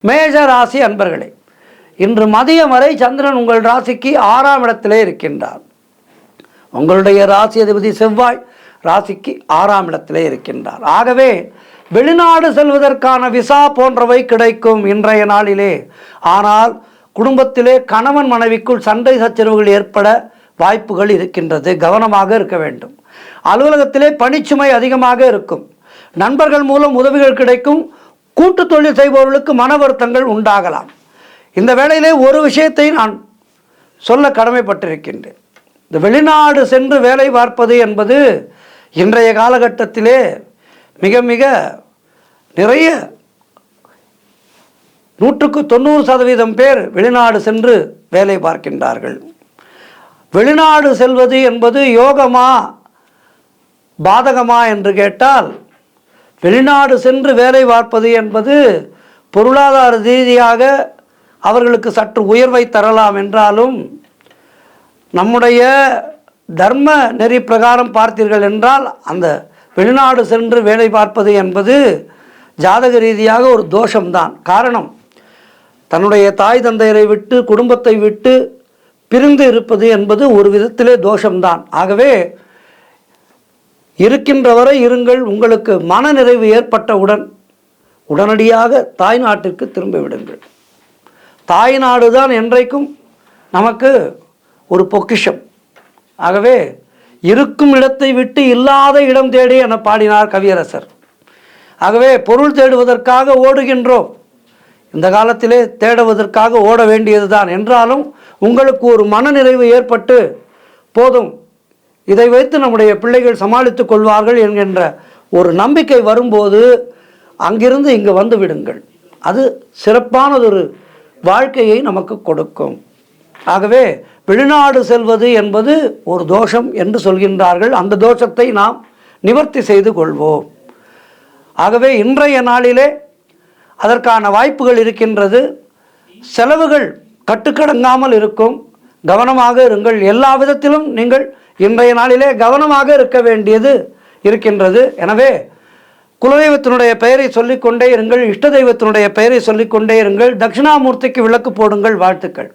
மேஷ ராசி அன்பர்களே, இன்று மதியம் வரை சந்திரன் உங்கள் ராசிக்கு 6ஆம் இடத்திலே இருக்கின்றார். உங்களுடைய ராசி அதிபதி செவ்வாய் ராசிக்கு 6ஆம் இடத்திலே இருக்கின்றார். ஆகவே வெளிநாடு செல்வதற்கான விசா போன்றவை கிடைக்கும் இன்றைய நாளிலே. ஆனால் குடும்பத்திலே கணவன் மனைவிக்குள் சண்டை சச்சரவுகள் ஏற்பட வாய்ப்புகள் இருக்கின்றது. கவனமாக இருக்க வேண்டும். அலுவலகத்திலே பணிச்சுமை அதிகமாக இருக்கும். நண்பர்கள் மூலம் உதவிகள் கிடைக்கும். கூட்டு தொழில் செய்பவர்களுக்கு மன வருத்தங்கள் உண்டாகலாம். இந்த வேளையிலே ஒரு விஷயத்தை நான் சொல்ல கடமைப்பட்டிருக்கின்றேன். இந்த வெளிநாடு சென்று வேலை பார்ப்பது என்பது இன்றைய காலகட்டத்திலே மிக மிக நிறைய 100% பேர் வெளிநாடு சென்று வேலை பார்க்கின்றார்கள். வெளிநாடு செல்வது என்பது யோகமா பாதகமா என்று கேட்டால், வெளிநாடு சென்று வேலை பார்ப்பது என்பது பொருளாதார ரீதியாக அவர்களுக்கு சற்று உயர்வை தரலாம் என்றாலும், நம்முடைய தர்ம நெறி பிரகாரம் பார்த்தீர்கள் என்றால் அந்த வெளிநாடு சென்று வேலை பார்ப்பது என்பது ஜாதக ரீதியாக ஒரு தோஷம்தான். காரணம், தன்னுடைய தாய் தந்தையரை விட்டு குடும்பத்தை விட்டு பிரிந்து இருப்பது என்பது ஒரு விதத்திலே தோஷம்தான். ஆகவே இருக்கின்றவரை இருங்கள். உங்களுக்கு மன நிறைவு ஏற்பட்டவுடன் உடனடியாக தாய் நாட்டிற்கு திரும்ப விடுங்கள். தாய் நாடு தான் என்றைக்கும் நமக்கு ஒரு பொக்கிஷம். ஆகவே இருக்கும் இடத்தை விட்டு இல்லாத இடம் தேடி என பாடினார் கவியரசர். ஆகவே பொருள் தேடுவதற்காக ஓடுகின்றோம். இந்த காலத்திலே தேடுவதற்காக ஓட வேண்டியது தான். என்றாலும் உங்களுக்கு ஒரு மனநிறைவு ஏற்பட்டு போதும், இதை வைத்து நம்முடைய பிள்ளைகள் சமாளித்துக் கொள்வார்கள் என்கின்ற ஒரு நம்பிக்கை வரும்போது அங்கிருந்து இங்கு வந்து விடுங்கள். அது சிறப்பானதொரு வாழ்க்கையை நமக்கு கொடுக்கும். ஆகவே வெளிநாடு செல்வது என்பது ஒரு தோஷம் என்று சொல்கின்றார்கள். அந்த தோஷத்தை நாம் நிவர்த்தி செய்து கொள்வோம். ஆகவே இன்றைய நாளிலே அதற்கான வாய்ப்புகள் இருக்கின்றது. செலவுகள் கட்டுக்கடங்காமல் இருக்கும். கவனமாக இருங்கள். எல்லா விதத்திலும் நீங்கள் இன்றைய நாளிலே கவனமாக இருக்க வேண்டியது இருக்கின்றது. எனவே குலதெய்வத்தினுடைய பெயரை சொல்லிக்கொண்டே இருங்கள். இஷ்ட தெய்வத்தினுடைய பெயரை சொல்லிக்கொண்டே இருங்கள். தட்சிணாமூர்த்திக்கு விளக்கு போடுங்கள். வாழ்த்துக்கள்.